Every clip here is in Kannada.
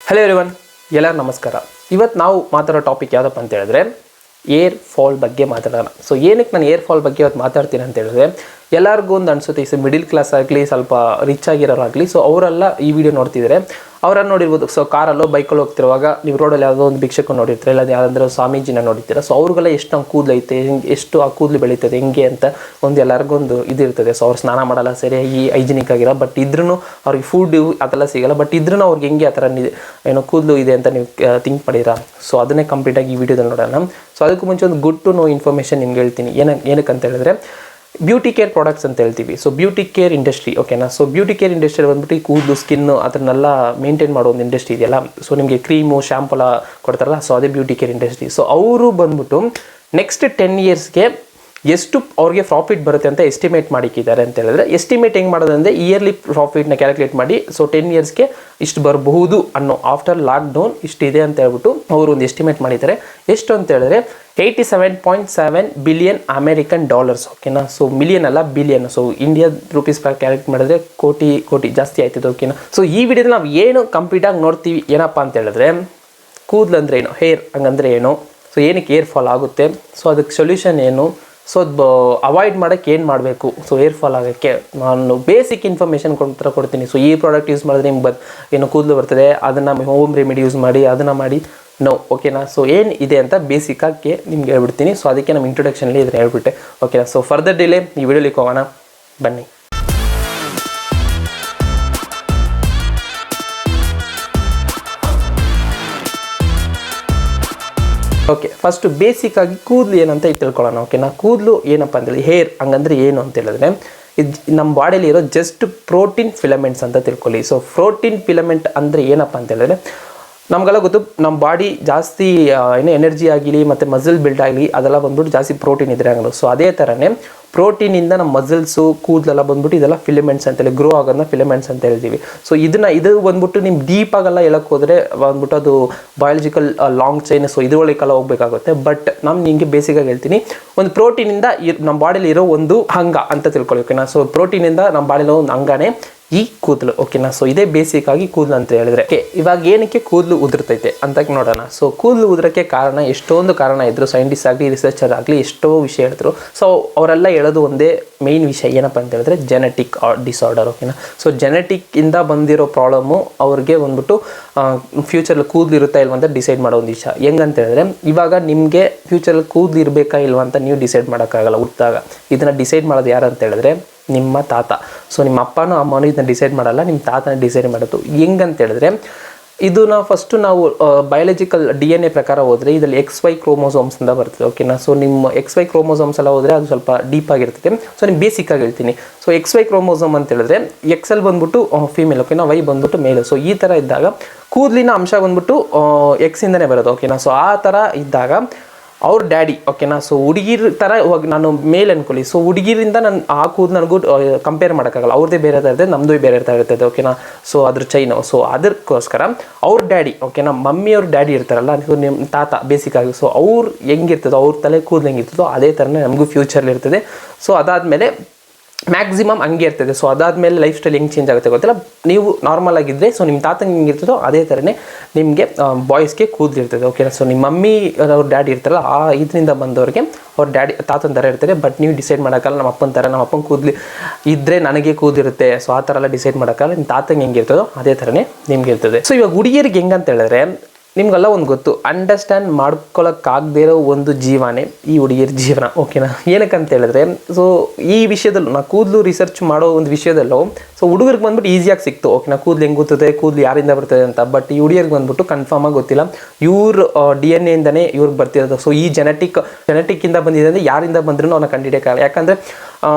ಹಲೋ ಎವ್ರಿವನ್, ಎಲ್ಲರೂ ನಮಸ್ಕಾರ. ಇವತ್ತು ನಾವು ಮಾತಾಡೋ ಟಾಪಿಕ್ ಯಾವುದಪ್ಪ ಅಂತ ಹೇಳಿದ್ರೆ ಏರ್ ಫಾಲ್ ಬಗ್ಗೆ ಮಾತಾಡೋಣ. ಸೊ ಏನಕ್ಕೆ ನಾನು ಏರ್ ಫಾಲ್ ಬಗ್ಗೆ ಇವತ್ತು ಮಾತಾಡ್ತೀನಿ ಅಂತ ಹೇಳಿದ್ರೆ, ಎಲ್ಲರಿಗೂ ಒಂದು ಅನಿಸುತ್ತೆ, ಈ ಮಿಡಿಲ್ ಕ್ಲಾಸ್ ಆಗಲಿ ಸ್ವಲ್ಪ ರಿಚ್ ಆಗಿರೋರಾಗಲಿ, ಸೊ ಅವರೆಲ್ಲ ಈ ವಿಡಿಯೋ ನೋಡ್ತಿದ್ದಾರೆ. ಅವರನ್ನು ನೋಡಿರ್ಬೋದು. ಸೊ ಕಾರಲ್ಲೋ ಬೈಕಲ್ಲಿ ಹೋಗ್ತಿರುವಾಗ ನೀವು ರೋಡಲ್ಲಿ ಯಾವುದೋ ಒಂದು ಭಿಕ್ಷಕ ನೋಡಿರ್ತೀರ, ಇಲ್ಲ ಯಾರಾದರೂ ಸ್ವಾಮೀಜಿನ ನೋಡಿರ್ತೀರ. ಸೊ ಅವ್ರಿಗೆಲ್ಲ ಎಷ್ಟು ನಮ್ಮ ಕೂದಲು ಐತೆ, ಎಷ್ಟು ಆ ಕೂದಲು ಬೆಳೀತದೆ ಹೆಂಗೆ ಅಂತ ಒಂದು ಎಲ್ಲರಿಗೊಂದು ಇದಿರ್ತದೆ. ಸೊ ಅವ್ರು ಸ್ನಾನ ಮಾಡಲ್ಲ, ಸರಿಯಾಗಿ ಹೈಜಿನಿಕ್ ಆಗಿರೋ, ಬಟ್ ಇದ್ರೂ ಅವ್ರಿಗೆ ಫುಡ್ ಅದೆಲ್ಲ ಸಿಗಲ್ಲ, ಬಟ್ ಇದ್ರೂ ಅವ್ರಿಗೆ ಹೆಂಗೆ ಆ ಥರ ಏನೋ ಕೂದಲು ಇದೆ ಅಂತ ನೀವು ಥಿಂಕ್ ಮಾಡಿರಾ. ಸೊ ಅದನ್ನೇ ಕಂಪ್ಲೀಟಾಗಿ ಈ ವಿಡಿಯೋದಲ್ಲಿ ನೋಡೋಣ. ಸೊ ಅದಕ್ಕೂ ಮುಂಚೆ ಒಂದು ಗುಡ್ ಟು ನೋ ಇನ್ಫಾರ್ಮೇಷನ್ ನಿಮ್ಗೆ ಹೇಳ್ತೀನಿ. ಏನಕ್ಕೆ ಅಂತ ಹೇಳಿದ್ರೆ, ಬ್ಯೂಟಿ ಕೇರ್ ಪ್ರಾಡಕ್ಟ್ಸ್ ಅಂತ ಹೇಳ್ತೀವಿ. ಸೊ ಬ್ಯೂಟಿ ಕೇರ್ ಇಂಡಸ್ಟ್ರಿ, ಓಕೆನಾ. ಸೊ ಬ್ಯೂಟಿ ಕೇರ್ ಇಂಡಸ್ಟ್ರಿ ಬಂದ್ಬಿಟ್ಟು ಈ ಕೂದಲು, ಸ್ಕಿನ್ನು ಅದನ್ನೆಲ್ಲ ಮೇಂಟೈನ್ ಮಾಡೋ ಒಂದು ಇಂಡಸ್ಟ್ರಿ ಇದೆಯಲ್ಲ. ಸೊ ನಿಮಗೆ ಕ್ರೀಮು, ಶ್ಯಾಂಪು ಎಲ್ಲ ಕೊಡ್ತಾರಲ್ಲ, ಸೊ ಅದೇ ಬ್ಯೂಟಿ ಕೇರ್ ಇಂಡಸ್ಟ್ರಿ. ಸೊ ಅವರು ಬಂದ್ಬಿಟ್ಟು ನೆಕ್ಸ್ಟ್ 10 yearsಗೆ ಎಷ್ಟು ಅವ್ರಿಗೆ ಪ್ರಾಫಿಟ್ ಬರುತ್ತೆ ಅಂತ ಎಸ್ಟಿಮೇಟ್ ಮಾಡಿಕ್ಕಿದ್ದಾರೆ ಅಂತ ಹೇಳಿದ್ರೆ, ಎಸ್ಟಿಮೇಟ್ ಹೆಂಗೆ ಮಾಡೋದಂದರೆ ಇಯರ್ಲಿ ಪ್ರಾಫಿಟ್ನ ಕ್ಯಾಲ್ಕುಲೇಟ್ ಮಾಡಿ, ಸೊ 10 yearsಗೆ ಇಷ್ಟು ಬರಬಹುದು ಅನ್ನೋ, ಆಫ್ಟರ್ ಲಾಕ್ಡೌನ್ ಇಷ್ಟಿದೆ ಅಂತ ಹೇಳ್ಬಿಟ್ಟು ಅವರು ಒಂದು ಎಸ್ಟಿಮೇಟ್ ಮಾಡಿದ್ದಾರೆ. ಎಷ್ಟು ಅಂತ ಹೇಳಿದ್ರೆ $87.7 ಬಿಲಿಯನ್ ಅಮೆರಿಕನ್ ಡಾಲರ್ಸ್, ಓಕೆನಾ. ಸೊ ಮಿಲಿಯನ್ ಅಲ್ಲ, billion. So India rupees calculate ಮಾಡಿದ್ರೆ ಕೋಟಿ ಜಾಸ್ತಿ ಆಯ್ತದೆ, ಓಕೆನಾ. ಸೊ ಈ ವಿಡಿಯೋದಲ್ಲಿ ನಾವು ಏನು ಕಂಪ್ಲೀಟಾಗಿ ನೋಡ್ತೀವಿ ಏನಪ್ಪ ಅಂತ ಹೇಳಿದ್ರೆ, ಕೂದಲು ಅಂದರೆ ಏನು, ಹೇರ್ ಹಂಗಂದ್ರೆ ಏನು, ಸೊ ಏನಕ್ಕೆ ಏರ್ ಫಾಲ್ ಆಗುತ್ತೆ, ಸೊ ಅದಕ್ಕೆ ಸೊಲ್ಯೂಷನ್ ಏನು, ಸೊ ಅದು ಅವಾಯ್ಡ್ ಮಾಡೋಕ್ಕೆ ಏನು ಮಾಡಬೇಕು, ಸೊ ಏರ್ ಫಾಲ್ ಆಗೋಕ್ಕೆ ನಾನು ಬೇಸಿಕ್ ಇನ್ಫಾರ್ಮೇಷನ್ ಕೊಡ್ತೀನಿ. ಸೊ ಈ ಪ್ರಾಡಕ್ಟ್ ಯೂಸ್ ಮಾಡಿದ್ರೆ ನಿಮ್ಗೆ ಏನು ಕೂದಲು ಬರ್ತದೆ, ಅದನ್ನು ಹೋಮ್ ರೆಮಿಡಿ ಯೂಸ್ ಮಾಡಿ, ಅದನ್ನು ಮಾಡಿ ನೋ, ಓಕೆನಾ. ಸೊ ಏನು ಇದೆ ಅಂತ ಬೇಸಿಕ್ಕಾಗಿ ನಿಮ್ಗೆ ಹೇಳ್ಬಿಡ್ತೀನಿ. ಸೊ ಅದಕ್ಕೆ ನಮ್ಮ ಇಂಟ್ರೊಡಕ್ಷನಲ್ಲಿ ಇದನ್ನು ಹೇಳ್ಬಿಟ್ಟೆ, ಓಕೆನಾ. ಸೊ ಫರ್ದರ್ ಡಿಲೇ ಈ ವಿಡಿಯೋಲಿಕ್ಕೆ ಹೋಗೋಣ, ಬನ್ನಿ. ಓಕೆ, ಫಸ್ಟು ಬೇಸಿಕ್ಕಾಗಿ ಕೂದಲು ಏನಂತ ತಿಳ್ಕೊಳ್ಳೋಣ, ಓಕೆನಾ. ಕೂದಲು ಏನಪ್ಪ ಅಂತೇಳಿ, ಹೇರ್ ಹಂಗಂದ್ರೆ ಏನು ಅಂತ ಹೇಳಿದ್ರೆ, ಇದು ನಮ್ಮ ಬಾಡಿಯಲ್ಲಿ ಇರೋ ಜಸ್ಟ್ ಪ್ರೋಟೀನ್ ಫಿಲಮೆಂಟ್ಸ್ ಅಂತ ತಿಳ್ಕೊಳ್ಳಿ. ಸೊ ಪ್ರೋಟೀನ್ ಫಿಲಮೆಂಟ್ ಅಂದರೆ ಏನಪ್ಪ ಅಂತ ಹೇಳಿದ್ರೆ, ನಮಗೆಲ್ಲ ಗೊತ್ತು, ನಮ್ಮ ಬಾಡಿ ಜಾಸ್ತಿ ಏನೋ ಎನರ್ಜಿ ಆಗಲಿ ಮತ್ತು ಮಸಲ್ ಬಿಲ್ಡ್ ಆಗಲಿ ಅದೆಲ್ಲ ಬಂದ್ಬಿಟ್ಟು ಜಾಸ್ತಿ ಪ್ರೋಟೀನ್ ಇದ್ರೆ ಆಗಲ್ಲ. ಸೊ ಅದೇ ಥರನೇ ಪ್ರೋಟೀನಿಂದ ನಮ್ಮ ಮಸಲ್ಸು, ಕೂದಲೆಲ್ಲ ಬಂದ್ಬಿಟ್ಟು ಇದೆಲ್ಲ ಫಿಲಿಮೆಂಟ್ಸ್ ಅಂತೇಳಿ, ಗ್ರೋ ಆಗೋದನ್ನ ಫಿಲಿಮೆಂಟ್ಸ್ ಅಂತ ಹೇಳ್ತೀವಿ. ಸೊ ಇದು ಬಂದ್ಬಿಟ್ಟು ನಿಮ್ಮ ಡೀಪಾಗೆಲ್ಲ ಹೇಳಕ್ಕೆ ಹೋದರೆ ಬಂದ್ಬಿಟ್ಟು ಅದು ಬಯಾಲಜಿಕಲ್ ಲಾಂಗ್ ಚೈನ್, ಸೊ ಇದ್ರೊಳಗೆಲ್ಲ ಹೋಗ್ಬೇಕಾಗುತ್ತೆ. ಬಟ್ ನಾನು ನಿಮಗೆ ಬೇಸಿಕಾಗಿ ಹೇಳ್ತೀನಿ, ಒಂದು ಪ್ರೋಟೀನಿಂದ ನಮ್ಮ ಬಾಡಿಯಲ್ಲಿ ಇರೋ ಒಂದು ಅಂಗ ಅಂತ ತಿಳ್ಕೊಳ್ಳಿ, ಓಕೆನಾ. ಸೊ ಪ್ರೋಟೀನಿಂದ ನಮ್ಮ ಬಾಡಿಲಿರೋ ಒಂದು ಅಂಗನೇ ಈ ಕೂದಲು, ಓಕೆನಾ. ಸೊ ಇದೇ ಬೇಸಿಕ್ಕಾಗಿ ಕೂದಲು ಅಂತ ಹೇಳಿದ್ರೆ. ಇವಾಗ ಏನಕ್ಕೆ ಕೂದಲು ಉದುರ್ತೈತೆ ಅಂತ ನೋಡೋಣ. ಸೊ ಕೂದಲು ಉದುರಕ್ಕೆ ಕಾರಣ ಎಷ್ಟೊಂದು ಕಾರಣ ಇದ್ರು, ಸೈಂಟಿಸ್ಟ್ ಆಗಲಿ ರಿಸರ್ಚರ್ ಆಗಲಿ ಎಷ್ಟೋ ವಿಷಯ ಹೇಳಿದ್ರು. ಸೊ ಅವರೆಲ್ಲ ಹೇಳೋದು ಒಂದೇ ಮೇಯ್ನ್ ವಿಷಯ, ಏನಪ್ಪ ಅಂತ ಹೇಳಿದ್ರೆ ಜೆನೆಟಿಕ್ ಡಿಸಾರ್ಡರ್, ಓಕೆನಾ. ಸೊ ಜೆನೆಟಿಕ್ಕಿಂದ ಬಂದಿರೋ ಪ್ರಾಬ್ಲಮ್ಮು ಅವ್ರಿಗೆ ಬಂದ್ಬಿಟ್ಟು ಫ್ಯೂಚರಲ್ಲಿ ಕೂದಲು ಇರುತ್ತಾ ಇಲ್ವ ಅಂತ ಡಿಸೈಡ್ ಮಾಡೋ ಒಂದು ವಿಷಯ. ಹೆಂಗಂತ ಹೇಳಿದ್ರೆ, ಇವಾಗ ನಿಮಗೆ ಫ್ಯೂಚರಲ್ಲಿ ಕೂದಲು ಇರಬೇಕಾ ಇಲ್ವ ಅಂತ ನೀವು ಡಿಸೈಡ್ ಮಾಡೋಕ್ಕಾಗಲ್ಲ ಹುಟ್ಟಿದಾಗ. ಇದನ್ನು ಡಿಸೈಡ್ ಮಾಡೋದು ಯಾರು ಅಂತ ಹೇಳಿದ್ರೆ ನಿಮ್ಮ ತಾತ. ಸೊ ನಿಮ್ಮ ಅಪ್ಪನೂ ಅಮ್ಮನೂ ಇದನ್ನ ಡಿಸೈಡ್ ಮಾಡಲ್ಲ, ನಿಮ್ಮ ತಾತನ ಡಿಸೈಡ್ ಮಾಡೋದು. ಹೆಂಗಂತ ಹೇಳಿದ್ರೆ, ಇದು ನಾವು ಬಯಾಲಜಿಕಲ್ DNA ಪ್ರಕಾರ ಹೋದರೆ ಇದರಲ್ಲಿ XY ಕ್ರೋಮೋಸೋಮ್ಸಿಂದ ಬರ್ತದೆ, ಓಕೆನಾ. ಸೊ ನಿಮ್ಮ XY ಕ್ರೋಮೋಸೋಮ್ಸ್ ಎಲ್ಲ ಹೋದರೆ ಅದು ಸ್ವಲ್ಪ ಡೀಪ್ ಆಗಿರ್ತದೆ. ಸೊ ನಿಮ್ಗೆ ಬೇಸಿಕ್ಕಾಗಿ ಹೇಳ್ತೀನಿ. ಸೊ XY ಕ್ರೋಮೋಸೋಮ್ ಅಂತ ಹೇಳಿದ್ರೆ XL ಬಂದ್ಬಿಟ್ಟು ಫೀಮೇಲ್, ಓಕೆನಾ, Y ಬಂದ್ಬಿಟ್ಟು ಮೇಲ್. ಸೊ ಈ ಥರ ಇದ್ದಾಗ ಕೂದಲಿನ ಅಂಶ ಬಂದ್ಬಿಟ್ಟು X ಇಂದನೇ ಬರೋದು, ಓಕೆನಾ. ಸೊ ಆ ಥರ ಇದ್ದಾಗ ಅವ್ರ ಡ್ಯಾಡಿ, ಓಕೆನಾ. ಸೊ ಹುಡುಗಿರ ಥರ ಇವಾಗ ನಾನು ಮೇಲ್ ಅನ್ಕೊಳ್ಳಿ. ಸೊ ಹುಡುಗಿರಿಂದ ನಾನು ಆ ಕೂದಲು ನನಗೂ ಕಂಪೇರ್ ಮಾಡೋಕ್ಕಾಗಲ್ಲ, ಅವ್ರದ್ದೇ ಬೇರೆ ಇರ್ತದೆ, ನಮ್ಮದು ಬೇರೆ ಇರ್ತದೆ, ಓಕೆನಾ. ಸೊ ಅದ್ರ ಚೈನು. ಸೊ ಅದಕ್ಕೋಸ್ಕರ ಅವ್ರ ಡ್ಯಾಡಿ, ಓಕೆನಾ, ಮಮ್ಮಿಯವ್ರ ಡ್ಯಾಡಿ ಇರ್ತಾರಲ್ಲ, ನಿಮ್ಮ ತಾತ ಬೇಸಿಕ್ಕಾಗಿ. ಸೊ ಅವ್ರು ಹೆಂಗಿರ್ತದೋ, ಅವ್ರ ತಲೆ ಕೂದಲು ಹೆಂಗಿರ್ತದೋ ಅದೇ ಥರನೇ ನಮಗೂ ಫ್ಯೂಚರ್ಲಿ ಇರ್ತದೆ. ಸೊ ಅದಾದಮೇಲೆ ಮ್ಯಾಕ್ಸಿಮಮ್ ಹಂಗೆ ಇರ್ತದೆ. ಸೊ ಅದಾದಮೇಲೆ ಲೈಫ್ ಸ್ಟೈಲ್ ಹೆಂಗೆ ಚೇಂಜ್ ಆಗುತ್ತೆ ಗೊತ್ತಿಲ್ಲ. ನೀವು ನಾರ್ಮಲ್ ಆಗಿದ್ದರೆ, ಸೊ ನಿಮ್ಮ ತಾತಂಗೆ ಹೆಂಗಿರ್ತದೋ ಅದೇ ಥರನೇ ನಿಮಗೆ ಬಾಯ್ಸ್ಗೆ ಕೂದಲು ಇರ್ತದೆ, ಓಕೆನಾ. ಸೊ ನಿಮ್ಮ ಮಮ್ಮಿ ಅವ್ರ ಡ್ಯಾಡಿ ಇರ್ತಾರಲ್ಲ, ಆ ಇದರಿಂದ ಬಂದವ್ರಿಗೆ ಅವ್ರ ಡ್ಯಾಡಿ ತಾತನ ಥರ ಇರ್ತಾರೆ. ಬಟ್ ನೀವು ಡಿಸೈಡ್ ಮಾಡೋಕ್ಕಲ್ಲ, ನಮ್ಮ ಅಪ್ಪನ ಥರ, ನಮ್ಮ ಅಪ್ಪನ ಕೂದಲು ಇದ್ದರೆ ನನಗೆ ಕೂದಿರುತ್ತೆ, ಸೊ ಆ ಥರ ಎಲ್ಲ ಡಿಸೈಡ್ ಮಾಡೋಕ್ಕಲ್ಲ. ನಿಮ್ಮ ತಾತಂಗೆ ಹೆಂಗಿರ್ತದೋ ಅದೇ ಥರನೇ ನಿಮ್ಗೆ ಇರ್ತದೆ. ಸೊ ಇವಾಗ ಹುಡುಗಿಯರಿಗೆ ಹೆಂಗಂತ ಹೇಳಿದ್ರೆ, ನಿಮ್ಗೆಲ್ಲ ಒಂದು ಗೊತ್ತು, ಅಂಡರ್ಸ್ಟ್ಯಾಂಡ್ ಮಾಡ್ಕೊಳಕ್ಕಾಗದೇ ಇರೋ ಒಂದು ಜೀವನೇ ಈ ಹುಡುಗಿಯರ ಜೀವನ, ಓಕೆನಾ. ಏನಕ್ಕಂತ ಹೇಳಿದ್ರೆ, ಸೊ ಈ ವಿಷಯದಲ್ಲೂ ನಾ ಕೂದಲು ರಿಸರ್ಚ್ ಮಾಡೋ ಒಂದು ವಿಷಯದಲ್ಲೂ ಸೊ ಹುಡುಗರಿಗೆ ಬಂದ್ಬಿಟ್ಟು ಈಸಿಯಾಗಿ ಸಿಕ್ತು, ಓಕೆನಾ. ಕೂದಲು ಹೆಂಗೆ ಗೊತ್ತದೆ, ಕೂದಲು ಯಾರಿಂದ ಬರ್ತದೆ ಅಂತ. ಬಟ್ ಈ ಹುಡುಗಿಯರಿಗೆ ಬಂದ್ಬಿಟ್ಟು ಕನ್ಫರ್ಮಾಗಿ ಗೊತ್ತಿಲ್ಲ, ಇವ್ರ DNA ಇವ್ರಿಗೆ ಬರ್ತಿರೋದು. ಸೊ ಈ ಜೆನೆಟಿಕ್ಕಿಂದ ಬಂದಿದೆ ಅಂದರೆ ಯಾರಿಂದ ಬಂದ್ರೂ ಅವನ್ನ ಕಂಡುಹಿಡಿಯೋಕ್ಕಾಗಲ್ಲ. ಯಾಕಂದರೆ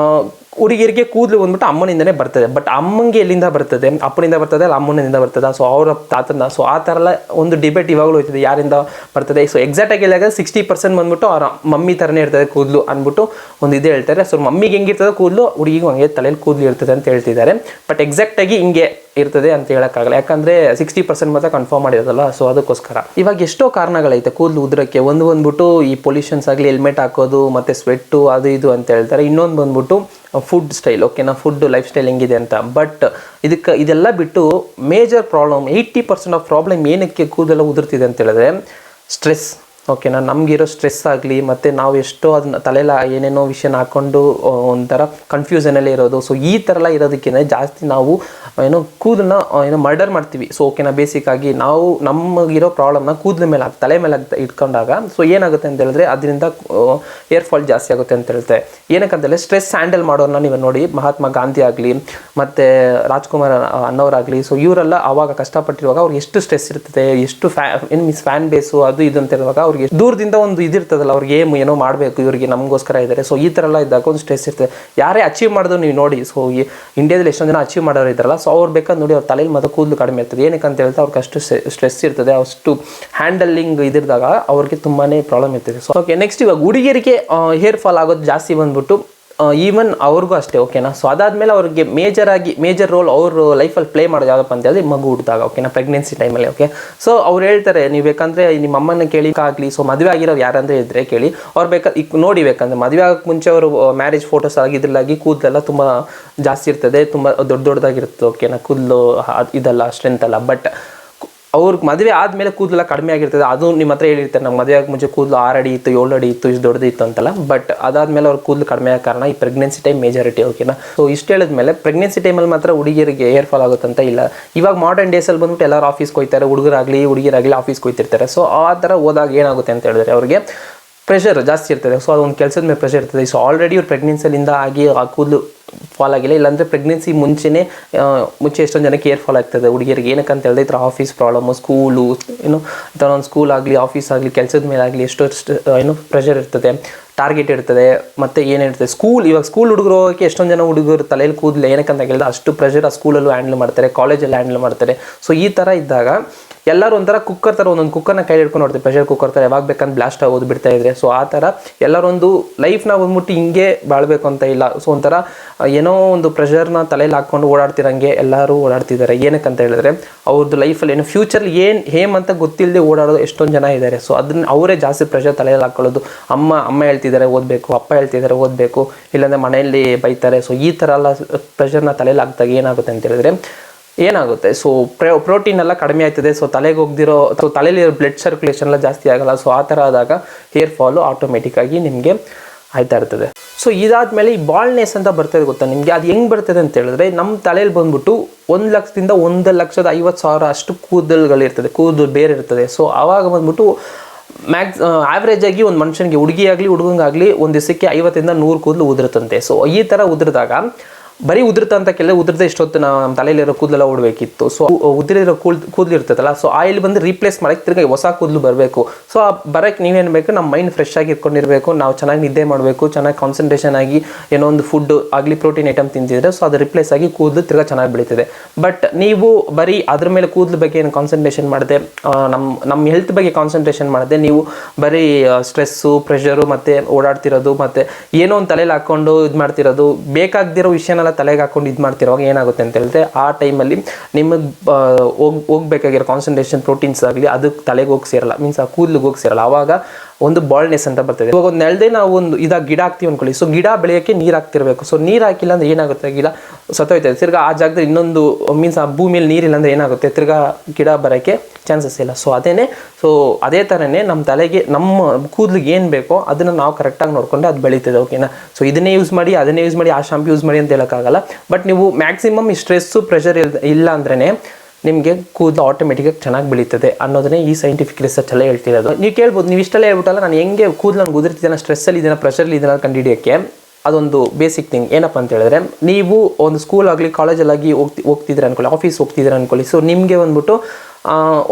ಹುಡುಗಿಯರಿಗೆ ಕೂದಲು ಬಂದ್ಬಿಟ್ಟು ಅಮ್ಮನಿಂದನೇ ಬರ್ತದೆ. ಬಟ್ ಅಮ್ಮಂಗೆ ಎಲ್ಲಿಂದ ಬರ್ತದೆ, ಅಪ್ಪನಿಂದ ಬರ್ತದೆ ಅಲ್ಲ ಅಮ್ಮನಿಂದ ಬರ್ತದೆ, ಸೊ ಅವರ ತಾತನ. ಸೊ ಆ ಥರ ಎಲ್ಲ ಒಂದು ಡಿಬೇಟ್ ಇವಾಗಲೂ ಹೋಗ್ತದೆ, ಯಾರಿಂದ ಬರ್ತದೆ. ಸೊ ಎಕ್ಸಾಕ್ಟಾಗಿ ಹೇಳಿದಾಗ 60% ಬಂದ್ಬಿಟ್ಟು ಅವ್ರ ಮಮ್ಮಿ ಥರನೇ ಇರ್ತದೆ ಕೂದಲು ಅಂದ್ಬಿಟ್ಟು ಒಂದು ಇದೇ ಹೇಳ್ತಾರೆ. ಸೊ ಮಮ್ಮಿಗೆ ಹೆಂಗಿರ್ತದೆ ಕೂದಲು, ಹುಡುಗಿಗೂ ಹಂಗೆ ತಲೆಯಲ್ಲಿ ಕೂದಲು ಇರ್ತದೆ ಅಂತ ಹೇಳ್ತಿದ್ದಾರೆ. ಬಟ್ ಎಕ್ಸಾಕ್ಟಾಗಿ ಹಿಂಗೆ ಇರ್ತದೆ ಅಂತ ಹೇಳೋಕ್ಕಾಗಲ್ಲ, ಯಾಕಂದರೆ 60% ಮಾತ್ರ ಕನ್ಫರ್ಮ್ ಮಾಡಿರೋದಲ್ಲ. ಸೊ ಅದಕ್ಕೋಸ್ಕರ ಇವಾಗ ಎಷ್ಟೋ ಕಾರಣಗಳೈತೆ ಕೂದಲು ಉದ್ರಕ್ಕೆ. ಒಂದು ಬಂದ್ಬಿಟ್ಟು ಈ ಪೊಲ್ಯೂಷನ್ಸ್ ಆಗಲಿ, ಹೆಲ್ಮೆಟ್ ಹಾಕೋದು ಮತ್ತು ಸ್ವೆಟ್ಟು ಅದು ಇದು ಅಂತ ಹೇಳ್ತಾರೆ. ಇನ್ನೊಂದು ಬಂದ್ಬಿಟ್ಟು ಫುಡ್ ಸ್ಟೈಲ್, ಓಕೆನಾ, ಫುಡ್ ಲೈಫ್ ಸ್ಟೈಲ್ ಹೆಂಗಿದೆ ಅಂತ. ಬಟ್ ಇದೆಲ್ಲ ಬಿಟ್ಟು ಮೇಜರ್ ಪ್ರಾಬ್ಲಮ್ 80% ಆಫ್ ಪ್ರಾಬ್ಲಮ್ ಏನಕ್ಕೆ ಕೂದಲೆಲ್ಲ ಉದುರ್ತಿದೆ ಅಂತ ಹೇಳಿದ್ರೆ ಸ್ಟ್ರೆಸ್, ಓಕೆನಾ. ನಮಗಿರೋ ಸ್ಟ್ರೆಸ್ ಆಗಲಿ ಮತ್ತು ನಾವು ಎಷ್ಟೋ ಅದನ್ನ ತಲೆಲ್ಲ ಏನೇನೋ ವಿಷಯನ ಹಾಕ್ಕೊಂಡು ಒಂಥರ ಕನ್ಫ್ಯೂಷನಲ್ಲೇ ಇರೋದು. ಸೊ ಈ ಥರ ಎಲ್ಲ ಇರೋದಕ್ಕಿಂತ ಜಾಸ್ತಿ ನಾವು ಕೂದಲನ್ನ ಮರ್ಡರ್ ಮಾಡ್ತೀವಿ. ಸೊ ಓಕೆನಾ, ಬೇಸಿಕ್ಕಾಗಿ ನಾವು ನಮಗಿರೋ ಪ್ರಾಬ್ಲಮ್ನ ಕೂದಲ ಮೇಲೆ ತಲೆ ಮೇಲೆ ಇಟ್ಕೊಂಡಾಗ ಸೊ ಏನಾಗುತ್ತೆ ಅಂತ ಹೇಳಿದ್ರೆ ಅದರಿಂದ ಏರ್ ಫಾಲ್ ಜಾಸ್ತಿ ಆಗುತ್ತೆ ಅಂತ ಹೇಳ್ತೆ. ಏನಕ್ಕಂತೇಳಿ ಸ್ಟ್ರೆಸ್ ಹ್ಯಾಂಡಲ್ ಮಾಡೋರನ್ನ ನೀವು ನೋಡಿ, ಮಹಾತ್ಮ ಗಾಂಧಿ ಆಗಲಿ ಮತ್ತು ರಾಜ್ಕುಮಾರ್ ಅನ್ನೋರಾಗಲಿ, ಸೊ ಇವರೆಲ್ಲ ಆವಾಗ ಕಷ್ಟಪಟ್ಟಿರುವಾಗ ಅವ್ರಿಗೆ ಎಷ್ಟು ಸ್ಟ್ರೆಸ್ ಇರ್ತದೆ, ಎಷ್ಟು ಫ್ಯಾನ್ ಬೇಸು ಅದು ಇದು ಅಂತ ಇರುವಾಗ ಅವ್ರಿಗೆ ದೂರದಿಂದ ಒಂದು ಇದಿರ್ತದಲ್ಲ, ಅವ್ರಿಗೆ ಏನೋ ಮಾಡಬೇಕು, ಇವರಿಗೆ ನಮಗೋಸ್ಕರ ಇದ್ದಾರೆ. ಸೊ ಈ ಥರ ಎಲ್ಲ ಇದ್ದಾಗ ಒಂದು ಸ್ಟ್ರೆಸ್ ಇರ್ತದೆ. ಯಾರೇ ಅಚೀವ್ ಮಾಡಿದ್ರು ನೀವು ನೋಡಿ, ಸೊ ಇಂಡಿಯಾದಲ್ಲಿ ಎಷ್ಟೊಂದು ಜನ ಅಚೀವ್ ಮಾಡೋರು ಇದ್ದಾರಲ್ಲ, ಸೊ ಅವ್ರು ಬೇಕಾದ್ರೆ ನೋಡಿ ಅವ್ರ ತಲೆಯಲ್ಲಿ ಮತ್ತೆ ಕೂದಲು ಕಡಿಮೆ ಇರ್ತದೆ. ಏನಕ್ಕೆ ಅಂತ ಹೇಳ್ತಾ ಅವ್ರಿಗೆ ಅಷ್ಟು ಸ್ಟ್ರೆಸ್ ಇರ್ತದೆ, ಅಷ್ಟು ಹ್ಯಾಂಡಲಿಂಗ್ ಇದ್ದಾಗ ಅವ್ರಿಗೆ ತುಂಬಾ ಪ್ರಾಬ್ಲಮ್ ಇರ್ತದೆ. ಸೊ ಓಕೆ, ನೆಕ್ಸ್ಟ್ ಇವಾಗ ಹುಡುಗಿಯರಿಗೆ ಹೇರ್ ಫಾಲ್ ಆಗೋದು ಜಾಸ್ತಿ ಬಂದ್ಬಿಟ್ಟು ಈವನ್ ಅವ್ರಿಗೂ ಅಷ್ಟೇ, ಓಕೆನಾ. ಸೊ ಅದಾದಮೇಲೆ ಅವ್ರಿಗೆ ಮೇಜರ್ ರೋಲ್ ಅವ್ರ ಲೈಫಲ್ಲಿ ಪ್ಲೇ ಮಾಡೋದು ಯಾವುದಪ್ಪ ಅಂತ ಹೇಳಿದ್ರೆ ಮಗು ಹುಟ್ಟಿದಾಗ, ಓಕೆನಾ, ಪ್ರೆಗ್ನೆನ್ಸಿ ಟೈಮಲ್ಲಿ, ಓಕೆ. ಸೊ ಅವ್ರು ಹೇಳ್ತಾರೆ, ನೀವು ಬೇಕಂದರೆ ನಿಮ್ಮ ಅಮ್ಮನ ಕೇಳಿ ಆಗಲಿ, ಸೊ ಮದುವೆ ಆಗಿರೋರು ಯಾರಂದರೆ ಇದ್ದರೆ ಕೇಳಿ, ಅವ್ರು ಈಗ ನೋಡಿ ಬೇಕಂದ್ರೆ ಮದುವೆ ಆಗೋಕ್ಕೆ ಮುಂಚೆ ಅವರು ಮ್ಯಾರೇಜ್ ಫೋಟೋಸ್ ಆಗಿದ್ರಲ್ಲಾಗಿ ಕೂದಲೆಲ್ಲ ತುಂಬ ಜಾಸ್ತಿ ಇರ್ತದೆ, ತುಂಬ ದೊಡ್ಡದಾಗಿರುತ್ತೆ, ಓಕೆನಾ, ಕೂದಲು ಇದೆಲ್ಲ ಸ್ಟ್ರೆಂತ್ ಅಲ್ಲ. ಬಟ್ ಅವ್ರಿಗೆ ಮದುವೆ ಆದಮೇಲೆ ಕೂದಲೆಲ್ಲ ಕಡಿಮೆ ಆಗಿರ್ತದೆ. ಅದು ನಿಮ್ಮ ಹತ್ರ ಹೇಳಿರ್ತಾರೆ, ನಮ್ಮ ಮದುವೆ ಆಗಿ ಮುಂಚೆ ಕೂದಲು 6 ಅಡಿ ಇತ್ತು, 7 ಅಡಿ ಇತ್ತು, ಇಷ್ಟು ದೊಡ್ಡದಿತ್ತು ಅಂತಲ್ಲ. ಬಟ್ ಅದಾದಮೇಲೆ ಅವ್ರ ಕೂದಲು ಕಡಿಮೆ ಆದ ಕಾರಣ ಈ ಪ್ರೆಗ್ನೆನ್ಸಿ ಟೈಮ್ ಮೇಜಾರಿಟಿ, ಓಕೆನಾ. ಸೊ ಇಷ್ಟು ಹೇಳಿದ್ಮೇಲೆ ಪ್ರೆಗ್ನೆನ್ಸಿ ಟೈಮಲ್ಲಿ ಮಾತ್ರ ಹುಡುಗಿಯರಿಗೆ ಹೇರ್ ಫಾಲ್ ಆಗುತ್ತಂತ ಇಲ್ಲ. ಇವಾಗ ಮಾಡರ್ನ್ ಡೇಸಲ್ಲಿ ಬಂದ್ಬಿಟ್ಟು ಎಲ್ಲರೂ ಆಫೀಸ್ಗೆ ಹೋಗ್ತಾರೆ, ಹುಡುಗಿರಾಗಲಿ ಆಫೀಸ್ಗೆ ಹೋಗ್ತಿರ್ತಾರೆ. ಸೊ ಆ ಥರ ಹೋದಾಗ ಏನಾಗುತ್ತೆ ಅಂತ ಹೇಳಿದ್ರೆ ಅವ್ರಿಗೆ ಪ್ರೆಷರ್ ಜಾಸ್ತಿ ಇರ್ತದೆ. ಸೊ ಅದೊಂದು ಕೆಲಸದ ಮೇಲೆ ಪ್ರೆಷರ್ ಇರ್ತದೆ. ಸೊ ಆಲ್ರೆಡಿ ಇವ್ರು ಪ್ರೆಗ್ನೆನ್ಸಿಯಿಂದ ಆಗಿ ಆ ಕೂದಲು ಫಾಲ್ ಆಗಿಲ್ಲ, ಇಲ್ಲಾಂದರೆ ಪ್ರೆಗ್ನೆನ್ಸಿ ಮುಂಚೆ ಎಷ್ಟೊಂದು ಜನಕ್ಕೆ ಏರ್ ಫಾಲ್ ಆಗ್ತದೆ ಹುಡುಗಿಯರಿಗೆ. ಏನಕ್ಕೆ ಅಂತ ಹೇಳಿದ್ರೆ ಈ ಥರ ಆಫೀಸ್ ಪ್ರಾಬ್ಲಮ್ಮು, ಸ್ಕೂಲು, ಈ ಥರ ಒಂದು ಸ್ಕೂಲ್ ಆಗಲಿ, ಆಫೀಸ್ ಆಗಲಿ, ಕೆಲಸದ ಮೇಲೆ ಆಗಲಿ ಎಷ್ಟೋ ಪ್ರೆಷರ್ ಇರ್ತದೆ, ಟಾರ್ಗೆಟ್ ಇರ್ತದೆ. ಮತ್ತು ಏನಿರ್ತದೆ ಇವಾಗ ಸ್ಕೂಲ್ ಹುಡುಗರು ಹೋಗೋಕ್ಕೆ ಎಷ್ಟೊಂದು ಜನ ಹುಡುಗರು ತಲೆಯಲ್ಲಿ ಕೂದಲು ಏನಕ್ಕಂತ ಹೇಳಿದ್ರೆ ಅಷ್ಟು ಪ್ರೆಷರ್ ಆ ಸ್ಕೂಲಲ್ಲೂ ಹ್ಯಾಂಡಲ್ ಮಾಡ್ತಾರೆ, ಕಾಲೇಜಲ್ಲಿ ಹ್ಯಾಂಡಲ್ ಮಾಡ್ತಾರೆ. ಸೊ ಈ ಥರ ಇದ್ದಾಗ ಎಲ್ಲರೂ ಒಂಥರ ಕುಕ್ಕರ್ ಥರ ಒಂದೊಂದು ಕುಕ್ಕರ್ನ ಕೈ ಹಿಡ್ಕೊಂಡು ನೋಡ್ತೀವಿ, ಪ್ರೆಷರ್ ಕುಕ್ಕರ್ ಥರ ಯಾವಾಗ ಬೇಕಂತ ಬ್ಲಾಸ್ಟ್ ಆಗೋದು ಬಿಡ್ತಾ ಇದ್ರೆ. ಸೊ ಆ ಥರ ಎಲ್ಲರೊಂದು ಲೈಫ್ನ ಬಂದ್ಬಿಟ್ಟು ಹಿಂಗೆ ಬಾಳಬೇಕು ಅಂತ ಇಲ್ಲ. ಸೊ ಒಂಥರ ಏನೋ ಒಂದು ಪ್ರೆಷರ್ನ ತಲೆಯಲ್ಲಿ ಹಾಕ್ಕೊಂಡು ಓಡಾಡ್ತಿರಂಗೆ ಎಲ್ಲರೂ ಓಡಾಡ್ತಿದ್ದಾರೆ. ಏನಕ್ಕಂತ ಹೇಳಿದ್ರೆ ಅವ್ರದ್ದು ಲೈಫಲ್ಲಿ ಏನು ಫ್ಯೂಚರ್ಲಿ ಏಮ್ ಅಂತ ಗೊತ್ತಿಲ್ಲದೆ ಓಡಾಡೋದು ಎಷ್ಟೊಂದು ಜನ ಇದ್ದಾರೆ. ಸೊ ಅದನ್ನ ಅವರೇ ಜಾಸ್ತಿ ಪ್ರೆಷರ್ ತಲೆಯಲ್ಲಿ ಹಾಕ್ಕೊಳ್ಳೋದು. ಅಮ್ಮ ಹೇಳ್ತಿದ್ದಾರೆ ಓದಬೇಕು, ಅಪ್ಪ ಹೇಳ್ತಿದ್ದಾರೆ ಓದಬೇಕು, ಇಲ್ಲಾಂದರೆ ಮನೆಯಲ್ಲಿ ಬೈತಾರೆ. ಸೊ ಈ ಥರ ಎಲ್ಲ ಪ್ರೆಷರ್ನ ತಲೆಯಲ್ಲಿ ಹಾಕಿದಾಗ ಏನಾಗುತ್ತೆ ಅಂತ ಹೇಳಿದ್ರೆ ಸೊ ಪ್ರೋಟೀನ್ ಎಲ್ಲ ಕಡಿಮೆ ಆಯ್ತದೆ. ಸೊ ತಲೆಗೆ ಹೋಗ್ದಿರೋ, ಸೊ ತಲೆಯಲ್ಲಿ ಬ್ಲಡ್ ಸರ್ಕ್ಯುಲೇಷನ್ ಎಲ್ಲ ಜಾಸ್ತಿ ಆಗಲ್ಲ. ಸೊ ಆ ಥರ ಆದಾಗ ಹೇರ್ ಫಾಲು ಆಟೋಮೆಟಿಕ್ಕಾಗಿ ನಿಮಗೆ ಆಯ್ತಾ ಇರ್ತದೆ. ಸೊ ಇದಾದಮೇಲೆ ಈ ಬಾಲ್ನೆಸ್ ಅಂತ ಬರ್ತದೆ, ಗೊತ್ತಾ ನಿಮಗೆ? ಅದು ಹೆಂಗೆ ಬರ್ತದೆ ಅಂತ ಹೇಳಿದ್ರೆ ನಮ್ಮ ತಲೆಯಲ್ಲಿ ಬಂದ್ಬಿಟ್ಟು 1 ಲಕ್ಷದಿಂದ 1,50,000 ಅಷ್ಟು ಕೂದಲು ಬೇರೆ ಇರ್ತದೆ. ಸೊ ಆವಾಗ ಬಂದ್ಬಿಟ್ಟು ಆವ್ರೇಜ್ ಆಗಿ ಒಂದು ಮನುಷ್ಯನಿಗೆ, ಹುಡುಗಿಯಾಗಲಿ ಹುಡುಗಂಗಾಗಲಿ, ಒಂದು ದಿವಸಕ್ಕೆ 50ರಿಂದ 100 ಕೂದಲು ಉದುರುತ್ತಂತೆ. ಸೊ ಈ ಥರ ಉದುರಿದಾಗ ಬರೀ ಉದುರ್ತ ಅಂತ ಕೆಲ ಉದುರದೆ ಇಷ್ಟೊತ್ತು ನಮ್ಮ ತಲೆಯಲ್ಲಿರೋ ಕೂದಲೆಲ್ಲ ಓಡಬೇಕಿತ್ತು. ಸೊ ಉದುರಿರೋ ಕೂದಲು ಇರ್ತದಲ್ಲ, ಸೊ ಆಯಿಲ್ ಬಂದು ರೀಪ್ಲೇಸ್ ಮಾಡೋಕ್ಕೆ ತಿರ್ಗಿ ಹೊಸ ಕೂದಲು ಬರಬೇಕು. ಸೊ ಬರೋಕ್ಕೆ ನೀವೇನು ಬೇಕು, ನಮ್ಮ ಮೈಂಡ್ ಫ್ರೆಶ್ ಆಗಿ ಇಟ್ಕೊಂಡಿರಬೇಕು, ನಾವು ಚೆನ್ನಾಗಿ ನಿದ್ದೆ ಮಾಡಬೇಕು, ಚೆನ್ನಾಗಿ ಕಾನ್ಸಂಟ್ರೇಷನ್ ಆಗಿ ಏನೋ ಒಂದು ಫುಡ್ ಆಗಲಿ ಪ್ರೋಟೀನ್ ಐಟಮ್ ತಿಂತಿದ್ರೆ ಸೊ ಅದು ರಿಪ್ಲೇಸ್ ಆಗಿ ಕೂದಲು ತಿರ್ಗಿ ಚೆನ್ನಾಗಿ ಬೆಳೀತದೆ. ಬಟ್ ನೀವು ಬರೀ ಅದ್ರ ಮೇಲೆ ಕೂದಲು ಬಗ್ಗೆ ಏನು ಕಾನ್ಸಂಟ್ರೇಷನ್ ಮಾಡದೆ, ನಮ್ಮ ಹೆಲ್ತ್ ಬಗ್ಗೆ ಕಾನ್ಸಂಟ್ರೇಷನ್ ಮಾಡದೆ, ನೀವು ಬರೀ ಸ್ಟ್ರೆಸ್ಸು, ಪ್ರೆಷರು ಮತ್ತು ಓಡಾಡ್ತಿರೋದು ಮತ್ತು ಏನೋ ಒಂದು ತಲೆಯಲ್ಲಿ ಹಾಕ್ಕೊಂಡು ಇದು ಮಾಡ್ತಿರೋದು, ಬೇಕಾಗದಿರೋ ವಿಷಯನೆಲ್ಲ ತಲೆಗೆ ಹಾಕೊಂಡು ಇದು ಮಾಡ್ತಿರೋವಾಗ ಏನಾಗುತ್ತೆ ಅಂತ ಹೇಳಿದ್ರೆ ಆ ಟೈಮಲ್ಲಿ ನಿಮಗೆ ಹೋಗ್ಬೇಕಾಗಿರೋ ಕಾನ್ಸಂಟ್ರೇಷನ್ ಪ್ರೋಟೀನ್ಸ್ ಆಗಲಿ ಅದು ತಲೆಗೆ ಹೋಗಿ ಸೇರಲ್ಲ, ಮೀನ್ಸ್ ಆ ಕೂದಲಿಗೆ ಹೋಗಿ ಸೇರಲ್ಲ. ಆವಾಗ ಒಂದು ಬಾಲ್ನೆಸ್ ಅಂತ ಬರ್ತದೆ. ಇವಾಗ ಒಂದು ನೆಲದೇ ನಾವು ಒಂದು ಇದಾಗ ಗಿಡ ಹಾಕ್ತೀವಿ ಅಂದ್ಕೊಳ್ಳಿ. ಸೊ ಗಿಡ ಬೆಳೆಯೋಕ್ಕೆ ನೀರು ಹಾಕ್ತಿರ್ಬೇಕು. ಸೊ ನೀರು ಹಾಕಿಲ್ಲ ಅಂದರೆ ಏನಾಗುತ್ತೆ, ಗಿಡ ಸತ್ತೋಯ್ತದೆ. ತಿರ್ಗಾ ಆ ಜಾಗದಲ್ಲಿ ಇನ್ನೊಂದು ಮೀನ್ಸ್ ಆ ಭೂಮಿಯಲ್ಲಿ ನೀರಿಲ್ಲ ಅಂದರೆ ಏನಾಗುತ್ತೆ, ತಿರ್ಗಾ ಗಿಡ ಬರೋಕ್ಕೆ ಚಾನ್ಸಸ್ ಇಲ್ಲ. ಸೊ ಅದೇ ಥರನೇ ನಮ್ಮ ತಲೆಗೆ, ನಮ್ಮ ಕೂದಲಿಗೆ ಏನು ಬೇಕೋ ಅದನ್ನು ನಾವು ಕರೆಕ್ಟಾಗಿ ನೋಡಿಕೊಂಡ್ರೆ ಅದು ಬೆಳೀತದೆ, ಓಕೆನಾ. ಸೊ ಇದನ್ನೇ ಯೂಸ್ ಮಾಡಿ, ಅದನ್ನೇ ಯೂಸ್ ಮಾಡಿ, ಆ ಶಾಂಪು ಯೂಸ್ ಮಾಡಿ ಅಂತ ಹೇಳೋಕ್ಕಾಗಲ್ಲ. ಬಟ್ ನೀವು ಮ್ಯಾಕ್ಸಿಮಮ್ ಈ ಸ್ಟ್ರೆಸ್ಸು, ಪ್ರೆಷರ್ ಇಲ್ಲ ಅಂದ್ರೇ ನಿಮಗೆ ಕೂದಲು ಆಟೋಮೆಟಿಕಾಗಿ ಚೆನ್ನಾಗಿ ಬೆಳೀತದೆ ಅನ್ನೋದನ್ನೇ ಈ ಸೈಂಟಿಫಿಕ್ ರಿಸರ್ಚ್ ಎಲ್ಲ ಹೇಳ್ತಿರೋದು. ನೀವು ಕೇಳ್ಬೋದು, ನೀವು ಇಷ್ಟೆಲ್ಲ ಹೇಳ್ಬಿಟ್ಟಲ್ಲ, ನಾನು ಹೆಂಗೆ ಕೂದಲನ್ನು ಉದುರ್ತಿದ್ದೇನೆ, ಸ್ಟ್ರೆಸ್ಸಲ್ಲಿ ಇದನ್ನು, ಪ್ರೆಷರಲ್ಲಿ ಇದನ್ನು ಕಂಡುಹಿಡಿಯೋಕ್ಕೆ ಅದೊಂದು ಬೇಸಿಕ್ ಥಿಂಗ್ ಏನಪ್ಪ ಅಂತ ಹೇಳಿದ್ರೆ, ನೀವು ಒಂದು ಸ್ಕೂಲ್ ಆಗಲಿ ಕಾಲೇಜಲ್ಲಿ ಹೋಗ್ತಿದ್ರೆ ಅನ್ಕೊಳ್ಳಿ, ಆಫೀಸ್ ಹೋಗ್ತಿದ್ರೆ ಅನ್ಕೊಳ್ಳಿ. ಸೊ ನಿಮಗೆ ಬಂದ್ಬಿಟ್ಟು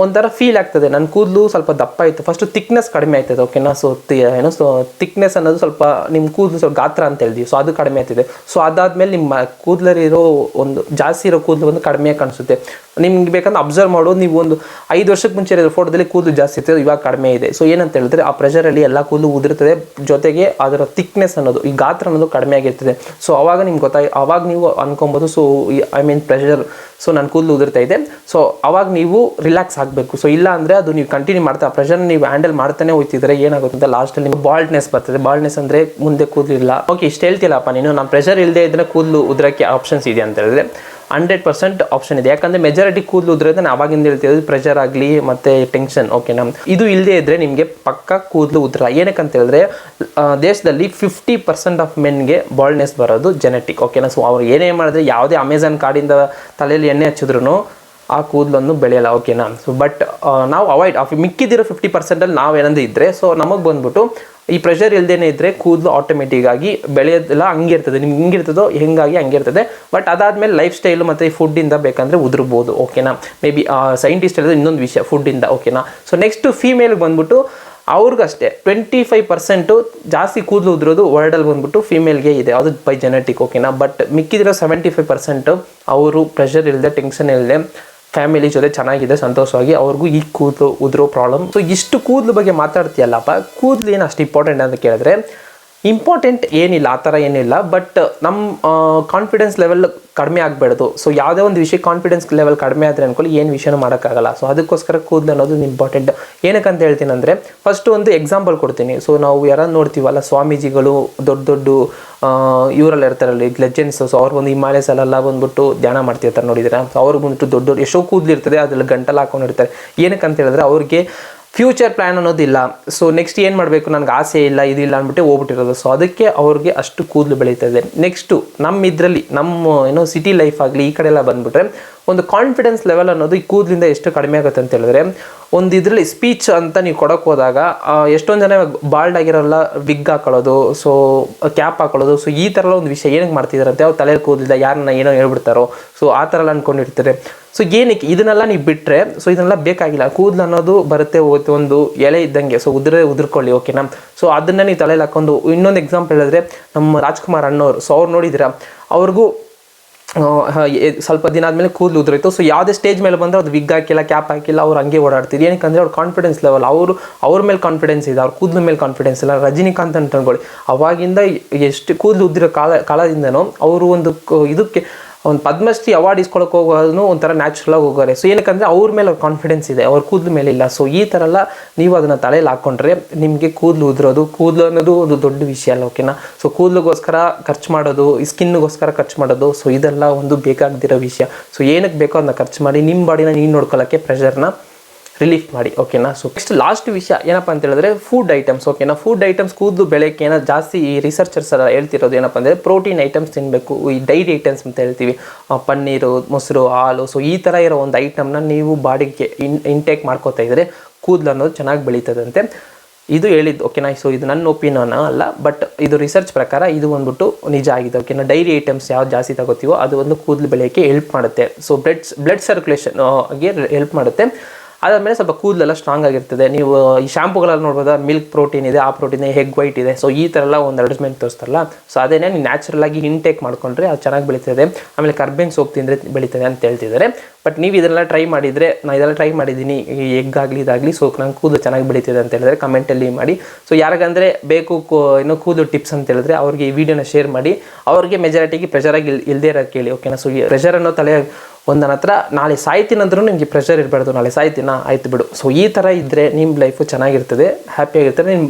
ಒಂಥರ ಫೀಲ್ ಆಗ್ತದೆ, ನನ್ನ ಕೂದಲು ಸ್ವಲ್ಪ ದಪ್ಪ ಆಯಿತು, ಫಸ್ಟು ಥಿಕ್ನೆಸ್ ಕಡಿಮೆ ಆಯ್ತದೆ, ಓಕೆನಾ. ಸೊ ಥಿಕ್ನೆಸ್ ಅನ್ನೋದು ಸ್ವಲ್ಪ ನಿಮ್ಮ ಕೂದಲು ಸ್ವಲ್ಪ ಗಾತ್ರ ಅಂತ ಹೇಳ್ತೀವಿ. ಸೊ ಅದು ಕಡಿಮೆ ಆಗ್ತಿದೆ. ಸೊ ಅದಾದಮೇಲೆ ನಿಮ್ಮ ಕೂದಲಲ್ಲಿರೋ ಒಂದು ಜಾಸ್ತಿ ಇರೋ ಕೂದಲು ಒಂದು ಕಡಿಮೆ ಕಾಣಿಸುತ್ತೆ. ನಿಮ್ಗೆ ಬೇಕಂದ್ರೆ ಅಬ್ಸರ್ವ್ ಮಾಡೋದು, ನೀವು ಒಂದು 5 ವರ್ಷಕ್ಕೆ ಮುಂಚೆ ಇರೋ ಫೋಟೋದಲ್ಲಿ ಕೂದಲು ಜಾಸ್ತಿ ಇರ್ತದೆ, ಇವಾಗ ಕಡಿಮೆ ಇದೆ. ಸೊ ಏನಂತ ಹೇಳಿದ್ರೆ ಆ ಪ್ರೆಷರಲ್ಲಿ ಎಲ್ಲ ಕೂದಲು ಉದುರ್ತದೆ, ಜೊತೆಗೆ ಅದರ ಥಿಕ್ನೆಸ್ ಅನ್ನೋದು, ಈ ಗಾತ್ರ ಅನ್ನೋದು ಕಡಿಮೆ ಆಗಿರ್ತದೆ. ಸೊ ಅವಾಗ ನಿಮ್ಗೆ ಅವಾಗ ನೀವು ಅನ್ಕೊಬೋದು, ಸೊ ಪ್ರೆಷರ್, ಸೊ ನನ್ನ ಕೂದಲು ಉದುರ್ತಾ ಇದೆ. ಸೊ ಅವಾಗ ನೀವು ರಿಲ್ಯಾಕ್ಸ್ ಆಗಬೇಕು. ಸೊ ಇಲ್ಲ ಅಂದರೆ ಅದು ನೀವು ಕಂಟಿನ್ಯೂ ಮಾಡ್ತಾ ಪ್ರೆಷರ್ನ ನೀವು ಹ್ಯಾಂಡಲ್ ಮಾಡ್ತಾನೆ ಹೋಗ್ತಿದ್ರೆ ಏನಾಗುತ್ತೆ ಅಂತ ಲಾಸ್ಟಲ್ಲಿ ನಿಮಗೆ ಬಾಲ್ಡ್ನೆಸ್ ಬರ್ತದೆ. ಬಾಲ್ಡ್ನೆಸ್ ಅಂದರೆ ಮುಂದೆ ಕೂದಲಿಲ್ಲ. ಓಕೆ, ಇಷ್ಟು ಹೇಳ್ತಿಲ್ಲಪ್ಪ ನೀನು, ನಾನು ಪ್ರೆಷರ್ ಇಲ್ಲದೆ ಇದ್ರೆ ಕೂದಲು ಉದ್ರಕ್ಕೆ ಆಪ್ಷನ್ಸ್ ಇದೆ ಅಂತ ಹೇಳಿದ್ರೆ 100% ಆಪ್ಷನ್ ಇದೆ. ಯಾಕಂದರೆ ಮೆಜಾರಿಟಿ ಕೂದಲು ಉದ್ರೋದ್ರೆ ನಾನು ಅವಾಗಿಂದ ಹೇಳ್ತಿರೋದು ಪ್ರೆಷರ್ ಆಗಲಿ ಮತ್ತು ಟೆನ್ಷನ್. ಓಕೆನಾ, ಇದು ಇಲ್ಲದೆ ಇದ್ದರೆ ನಿಮಗೆ ಪಕ್ಕ ಕೂದಲು ಉದ್ರಲ್ಲ. ಏನಕ್ಕಂತ ಹೇಳಿದ್ರೆ ದೇಶದಲ್ಲಿ 50% ಆಫ್ ಮೆನ್ಗೆ ಬಾಲ್ಡ್ನೆಸ್ ಬರೋದು ಜೆನೆಟಿಕ್. ಓಕೆನಾ, ಸೊ ಅವ್ರು ಏನೇ ಮಾಡಿದ್ರೆ ಯಾವುದೇ ಅಮೆಝಾನ್ ಕಾಡಿಂದ ತಲೆಯಲ್ಲಿ ಎಣ್ಣೆ ಹಚ್ಚಿದ್ರು ಆ ಕೂದಲನ್ನು ಬೆಳೆಯಲ್ಲ. ಓಕೆನಾ, ಸೊ ಬಟ್ ನಾವು ಅವಾಯ್ಡ್ ಮಿಕ್ಕಿದಿರೋ 50%ಅಲ್ಲಿ ನಾವೇನಂದ್ರೆ ಇದ್ದರೆ ಸೊ ನಮಗೆ ಬಂದ್ಬಿಟ್ಟು ಈ ಪ್ರೆಷರ್ ಇಲ್ಲದೇ ಇದ್ದರೆ ಕೂದಲು ಆಟೋಮೆಟಿಕ್ಕಾಗಿ ಬೆಳೆಯೋದಿಲ್ಲ. ಹಂಗೆ ಇರ್ತದೆ, ನಿಮ್ಗೆ ಹಿಂಗಿರ್ತದೋ ಹೆಂಗಾಗಿ ಹಂಗೆ ಇರ್ತದೆ. ಬಟ್ ಅದಾದಮೇಲೆ ಲೈಫ್ ಸ್ಟೈಲು ಮತ್ತು ಈ ಫುಡ್ಡಿಂದ ಬೇಕಂದರೆ ಉದುರ್ಬೋದು. ಓಕೆನಾ, ಮೇ ಬಿ ಸೈಂಟಿಸ್ಟ್ ಹೇಳಿದ್ರೆ ಇನ್ನೊಂದು ವಿಷಯ ಫುಡ್ಡಿಂದ. ಓಕೆನಾ, ಸೊ ನೆಕ್ಸ್ಟು ಫೀಮೇಲ್ಗೆ ಬಂದ್ಬಿಟ್ಟು ಅವ್ರಿಗಷ್ಟೇ 25% ಜಾಸ್ತಿ ಕೂದಲು ಉದ್ರೋದು ವರ್ಲ್ಡಲ್ಲಿ ಬಂದ್ಬಿಟ್ಟು ಫೀಮೇಲ್ಗೆ ಇದೆ, ಅದು ಬೈ ಜೆನೆಟಿಕ್. ಓಕೆನಾ, ಬಟ್ ಮಿಕ್ಕಿದಿರೋ 75% ಅವರು ಪ್ರೆಷರ್ ಇಲ್ಲದೆ ಟೆನ್ಷನ್ ಇಲ್ಲದೆ ಫ್ಯಾಮಿಲಿ ಜೊತೆ ಚೆನ್ನಾಗಿದೆ ಸಂತೋಷವಾಗಿ ಅವ್ರಿಗೂ ಈ ಕೂದಲು ಉದ್ರೋ ಪ್ರಾಬ್ಲಮ್. ಸೊ ಇಷ್ಟು ಕೂದಲು ಬಗ್ಗೆ ಮಾತಾಡ್ತೀಯಲ್ಲಪ್ಪ, ಕೂದಲು ಏನು ಅಷ್ಟು ಇಂಪಾರ್ಟೆಂಟ್ ಅಂತ ಕೇಳಿದ್ರೆ ಇಂಪಾರ್ಟೆಂಟ್ ಏನಿಲ್ಲ, ಆ ಥರ ಏನಿಲ್ಲ. ಬಟ್ ನಮ್ಮ ಕಾನ್ಫಿಡೆನ್ಸ್ ಲೆವೆಲ್ ಕಡಿಮೆ ಆಗಬೇಡ್ದು. ಸೊ ಯಾವುದೇ ಒಂದು ವಿಷಯ ಕಾನ್ಫಿಡೆನ್ಸ್ ಲೆವೆಲ್ ಕಡಿಮೆ ಆದರೆ ಅನ್ಕೊಳ್ಳಿ ಏನು ವಿಷಯನೂ ಮಾಡೋಕ್ಕಾಗಲ್ಲ. ಸೊ ಅದಕ್ಕೋಸ್ಕರ ಕೂದಲು ಅನ್ನೋದು ಇಂಪಾರ್ಟೆಂಟ್. ಏನಕ್ಕಂತ ಹೇಳ್ತೀನಿ ಅಂದರೆ ಫಸ್ಟು ಒಂದು ಎಕ್ಸಾಂಪಲ್ ಕೊಡ್ತೀನಿ. ಸೊ ನಾವು ಯಾರನ್ನು ನೋಡ್ತೀವಲ್ಲ, ಸ್ವಾಮೀಜಿಗಳು ದೊಡ್ಡ ದೊಡ್ಡ ಇವರೆಲ್ಲ ಇರ್ತಾರಲ್ಲ, ಈಗ ಲೆಜೆಂಡ್ಸ್. ಸೊ ಅವ್ರು ಒಂದು ಹಿಮಾಲಯಸಲ್ಲೆಲ್ಲ ಬಂದ್ಬಿಟ್ಟು ಧ್ಯಾನ ಮಾಡ್ತಿರ್ತಾರೆ ನೋಡಿದ್ರೆ. ಸೊ ಅವ್ರಿಗೆ ಬಂದ್ಬಿಟ್ಟು ದೊಡ್ಡ ದೊಡ್ಡ ಎಷ್ಟೋ ಕೂದಲು ಇರ್ತದೆ, ಅದ್ರಲ್ಲಿ ಗಂಟಲು ಹಾಕೊಂಡಿರ್ತಾರೆ. ಏನಕ್ಕಂತ ಹೇಳಿದ್ರೆ ಅವ್ರಿಗೆ ಫ್ಯೂಚರ್ ಪ್ಲ್ಯಾನ್ ಅನ್ನೋದಿಲ್ಲ. ಸೊ ನೆಕ್ಸ್ಟ್ ಏನು ಮಾಡಬೇಕು, ನನಗೆ ಆಸೆ ಇಲ್ಲ, ಇದಿಲ್ಲ ಅಂದ್ಬಿಟ್ಟು ಹೋಗ್ಬಿಟ್ಟಿರೋದು. ಸೊ ಅದಕ್ಕೆ ಅವ್ರಿಗೆ ಅಷ್ಟು ಕೂದಲು ಬೆಳೀತದೆ. ನೆಕ್ಸ್ಟು ನಮ್ಮ ಸಿಟಿ ಲೈಫ್ ಆಗಲಿ ಈ ಕಡೆ ಎಲ್ಲ ಬಂದುಬಿಟ್ರೆ ಒಂದು ಕಾನ್ಫಿಡೆನ್ಸ್ ಲೆವೆಲ್ ಅನ್ನೋದು ಈ ಕೂದಲಿಂದ ಎಷ್ಟು ಕಡಿಮೆ ಆಗುತ್ತೆ ಅಂತ ಹೇಳಿದ್ರೆ, ಒಂದು ಇದರಲ್ಲಿ ಸ್ಪೀಚ್ ಅಂತ ನೀವು ಕೊಡೋಕೆ ಹೋದಾಗ ಎಷ್ಟೊಂದು ಜನ ಬಾಲ್ಡ್ ಆಗಿರೋಲ್ಲ ವಿಗ್ ಹಾಕೊಳ್ಳೋದು, ಸೊ ಕ್ಯಾಪ್ ಹಾಕೊಳ್ಳೋದು. ಸೊ ಈ ಥರ ಒಂದು ವಿಷಯ ಏನಕ್ಕೆ ಮಾಡ್ತಿದ್ದಾರಂತೆ, ಅವ್ರು ತಲೆಯಲ್ಲಿ ಕೂದಲಿಲ್ಲ ಯಾರನ್ನ ಏನೋ ಹೇಳ್ಬಿಡ್ತಾರೋ, ಸೊ ಆ ಥರ ಎಲ್ಲ ಅಂದ್ಕೊಂಡಿರ್ತಾರೆ. ಸೊ ಏನಕ್ಕೆ ಇದನ್ನೆಲ್ಲ ನೀವು ಬಿಟ್ಟರೆ, ಸೊ ಇದನ್ನೆಲ್ಲ ಬೇಕಾಗಿಲ್ಲ. ಕೂದಲು ಅನ್ನೋದು ಬರುತ್ತೆ ಹೋಗುತ್ತೆ, ಒಂದು ಎಲೆ ಇದ್ದಂಗೆ. ಸೊ ಉದುರ್ಕೊಳ್ಳಿ. ಓಕೆನಾ, ಸೊ ಅದನ್ನು ನೀವು ತಲೆಯಲ್ಲಿ ಹಾಕೊಂಡು. ಇನ್ನೊಂದು ಎಕ್ಸಾಂಪಲ್ ಹೇಳಿದ್ರೆ ನಮ್ಮ ರಾಜ್ಕುಮಾರ್ ಅಣ್ಣವ್ರು. ಸೊ ಅವ್ರು ನೋಡಿದ್ದೀರಾ, ಅವ್ರಿಗೂ ಸ್ವಲ್ಪ ದಿನ ಆದಮೇಲೆ ಕೂದಲು ಉದುರಿತು. ಸೊ ಯಾವುದೇ ಸ್ಟೇಜ್ ಮೇಲೆ ಬಂದರೆ ಅದು ವಿಗ್ ಹಾಕಿಲ್ಲ, ಕ್ಯಾಪ್ ಹಾಕಿಲ್ಲ, ಅವ್ರು ಹಂಗೆ ಓಡಾಡ್ತಿದ್ರು. ಏನಕ್ಕಂದರೆ ಅವ್ರ ಕಾನ್ಫಿಡೆನ್ಸ್ ಲೆವೆಲ್, ಅವ್ರ ಮೇಲೆ ಕಾನ್ಫಿಡೆನ್ಸ್ ಇದೆ, ಅವ್ರ ಕೂದಲು ಮೇಲೆ ಕಾನ್ಫಿಡೆನ್ಸ್ ಇಲ್ಲ. ರಜನಿಕಾಂತ್ ಅಂತ ಅನ್ಕೊಳ್ಳಿ, ಅವಾಗಿಂದ ಎಷ್ಟು ಕೂದಲು ಉದ್ದಿರೋ ಕಾಲದಿಂದನೂ ಅವರು ಒಂದು ಇದಕ್ಕೆ ಒಂದು ಪದ್ಮಶ್ರೀ ಅವಾರ್ಡ್ ಇಸ್ಕೊಳಕ್ಕೆ ಹೋಗೋದು ಒಂಥರ ನ್ಯಾಚುರಲಾಗಿ ಹೋಗೋರೆ. ಸೊ ಏನಕ್ಕಂದರೆ ಅವ್ರ ಮೇಲೆ ಅವ್ರ ಕಾನ್ಫಿಡೆನ್ಸ್ ಇದೆ, ಅವ್ರ ಕೂದಲು ಮೇಲೆ ಇಲ್ಲ. ಸೊ ಈ ಥರ ಎಲ್ಲ ನೀವು ಅದನ್ನು ತಲೆಯಲ್ಲಿ ಹಾಕ್ಕೊಂಡ್ರೆ ನಿಮಗೆ ಕೂದಲು ಉದುರೋದು, ಕೂದಲು ಅನ್ನೋದು ಒಂದು ದೊಡ್ಡ ವಿಷಯ ಅಲ್ಲ. ಓಕೆನಾ, ಸೊ ಕೂದಲಿಗೋಸ್ಕರ ಖರ್ಚು ಮಾಡೋದು, ಈ ಸ್ಕಿನ್ಗೋಸ್ಕರ ಖರ್ಚು ಮಾಡೋದು, ಸೊ ಇದೆಲ್ಲ ಒಂದು ಬೇಕಾಗದಿರೋ ವಿಷಯ. ಸೊ ಏನಕ್ಕೆ ಬೇಕೋ ಅದನ್ನ ಖರ್ಚು ಮಾಡಿ ನಿಮ್ಮ ಬಾಡಿನ ನೀನು ನೋಡ್ಕೊಳ್ಳೋಕ್ಕೆ ಪ್ರೆಷರ್ನ ರಿಲೀಫ್ ಮಾಡಿ. ಓಕೆನಾ, ಸೊ ನೆಕ್ಸ್ಟ್ ಲಾಸ್ಟ್ ವಿಷಯ ಏನಪ್ಪ ಅಂತ ಹೇಳಿದ್ರೆ ಫುಡ್ ಐಟಮ್ಸ್. ಓಕೆನಾ, ಫುಡ್ ಐಟಮ್ಸ್ ಕೂದಲು ಬೆಳೆಯೋಕ್ಕೆ ಏನೋ ಜಾಸ್ತಿ ಈ ರಿಸರ್ಚರ್ಸ್ ಎಲ್ಲ ಹೇಳ್ತಿರೋದು ಏನಪ್ಪ ಅಂದರೆ ಪ್ರೋಟೀನ್ ಐಟಮ್ಸ್ ತಿನ್ನಬೇಕು. ಈ ಡೈರಿ ಐಟಮ್ಸ್ ಅಂತ ಹೇಳ್ತೀವಿ, ಪನ್ನೀರು, ಮೊಸರು, ಹಾಲು. ಸೊ ಈ ಥರ ಇರೋ ಒಂದು ಐಟಮ್ನ ನೀವು ಬಾಡಿಗೆ ಇಂಟೇಕ್ ಮಾಡ್ಕೋತಾ ಇದ್ದರೆ ಕೂದಲು ಅನ್ನೋದು ಚೆನ್ನಾಗಿ ಬೆಳೀತದಂತೆ. ಇದು ಹೇಳಿದ್ದು. ಓಕೆನಾ, ಸೊ ಇದು ನನ್ನ ಒಪಿನಿಯನ್ ಅಲ್ಲ, ಬಟ್ ಇದು ರಿಸರ್ಚ್ ಪ್ರಕಾರ ಇದು ಬಂದ್ಬಿಟ್ಟು ನಿಜ ಆಗಿದೆ. ಓಕೆನಾ, ಡೈರಿ ಐಟಮ್ಸ್ ಯಾವ್ದು ಜಾಸ್ತಿ ತಗೋತೀವೋ ಅದು ಒಂದು ಕೂದಲು ಬೆಳೆಯೋಕ್ಕೆ ಹೆಲ್ಪ್ ಮಾಡುತ್ತೆ. ಸೊ ಬ್ಲಡ್ ಸರ್ಕ್ಯುಲೇಷನ್ಗೆ ಹೆಲ್ಪ್ ಮಾಡುತ್ತೆ. ಅದಾದಮೇಲೆ ಸ್ವಲ್ಪ ಕೂದಲೆಲ್ಲ ಸ್ಟ್ರಾಂಗ್ ಆಗಿರ್ತದೆ. ನೀವು ಈ ಶಾಂಪುಗಳಲ್ಲಿ ನೋಡ್ಬೋದು, ಮಿಲ್ಕ್ ಪ್ರೋಟೀನ್ ಇದೆ, ಆ ಪ್ರೋಟೀನ್ ಇದೆ, ಎಗ್ ವೈಟ್ ಇದೆ. ಸೊ ಈ ಥರ ಎಲ್ಲ ಒಂದು ಅಡ್ವರ್ಟೈಸ್ಮೆಂಟ್ ತೋರಿಸ್ತಾರಲ್ಲ, ಸೊ ಅದೇನೇ ನೀವು ನ್ಯಾಚುರಲಾಗಿ ಇಂಟೇಕ್ ಮಾಡ್ಕೊಂಡ್ರೆ ಅದು ಚೆನ್ನಾಗಿ ಬೆಳೀತದೆ. ಆಮೇಲೆ ಕರ್ಬೇವಿನ ಸೋಪ್ ತಿಂದರೆ ಬೆಳೀತದೆ ಅಂತ ಹೇಳ್ತಿದ್ದಾರೆ. ಬಟ್ ನೀವು ಇದೆಲ್ಲ ಟ್ರೈ ಮಾಡಿದರೆ, ನಾನು ಇದೆಲ್ಲ ಟ್ರೈ ಮಾಡಿದ್ದೀನಿ, ಈ ಎಗ್ ಆಗಲಿ ಇದಾಗಲಿ, ಸೊ ನಂಗೆ ಕೂದಲು ಚೆನ್ನಾಗಿ ಬೆಳೀತಿದೆ ಅಂತ ಹೇಳಿದ್ರೆ ಕಮೆಂಟಲ್ಲಿ ಮಾಡಿ. ಸೊ ಯಾರಿಗಂದರೆ ಬೇಕು ಇನ್ನೂ ಕೂದಲು ಟಿಪ್ಸ್ ಅಂತ ಹೇಳಿದ್ರೆ ಅವ್ರಿಗೆ ಈ ವಿಡಿಯೋನ ಶೇರ್ ಮಾಡಿ. ಅವ್ರಿಗೆ ಮೆಜಾರಿಟಿಗೆ ಪ್ರೆಷರಾಗಿ ಇಲ್ಲದೇ ಇರೋದು ಕೇಳಿ. ಓಕೆನಾ, ಸೊ ಈ ಪ್ರೆಷರ್ ಅನ್ನೋ ತಲೆ ಒಂದು ನನ್ನ ಹತ್ರ ನಾಳೆ ಸಾಯ್ತೀನಂದ್ರೂ ನಿಮಗೆ ಪ್ರೆಷರ್ ಇರಬಾರ್ದು, ನಾಳೆ ಸಾಯ್ತೀನಾ ಆಯ್ತು ಬಿಡು. ಸೊ ಈ ಥರ ಇದ್ದರೆ ನಿಮ್ಮ ಲೈಫು ಚೆನ್ನಾಗಿರ್ತದೆ, ಹ್ಯಾಪಿಯಾಗಿರ್ತದೆ, ನಿಮ್ಮ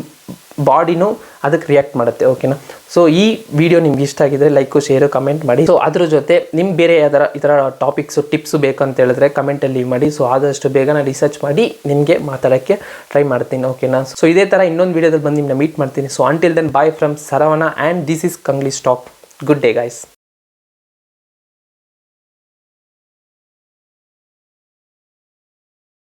ಬಾಡಿನೂ ಅದಕ್ಕೆ ರಿಯಾಕ್ಟ್ ಮಾಡುತ್ತೆ. ಓಕೆನಾ, ಸೊ ಈ ವಿಡಿಯೋ ನಿಮ್ಗೆ ಇಷ್ಟ ಆಗಿದ್ರೆ ಲೈಕು, ಶೇರು, ಕಮೆಂಟ್ ಮಾಡಿ. ಸೊ ಅದ್ರ ಜೊತೆ ನಿಮ್ಗೆ ಬೇರೆ ಯಾವ್ದಾರ ಈ ಥರ ಟಾಪಿಕ್ಸು ಟಿಪ್ಸು ಬೇಕಂತ ಹೇಳಿದ್ರೆ ಕಮೆಂಟಲ್ಲಿ ಮಾಡಿ. ಸೊ ಆದಷ್ಟು ಬೇಗ ನಾನು ರಿಸರ್ಚ್ ಮಾಡಿ ನಿಮಗೆ ಮಾತಾಡೋಕ್ಕೆ ಟ್ರೈ ಮಾಡ್ತೀನಿ. ಓಕೆನಾ, ಸೊ ಇದೇ ಥರ ಇನ್ನೊಂದು ವಿಡಿಯೋದಲ್ಲಿ ಬಂದು ನಿಮ್ಮನ್ನ ಮೀಟ್ ಮಾಡ್ತೀನಿ. So until then bye from Saravana and this is Kanglish talk. Good day guys.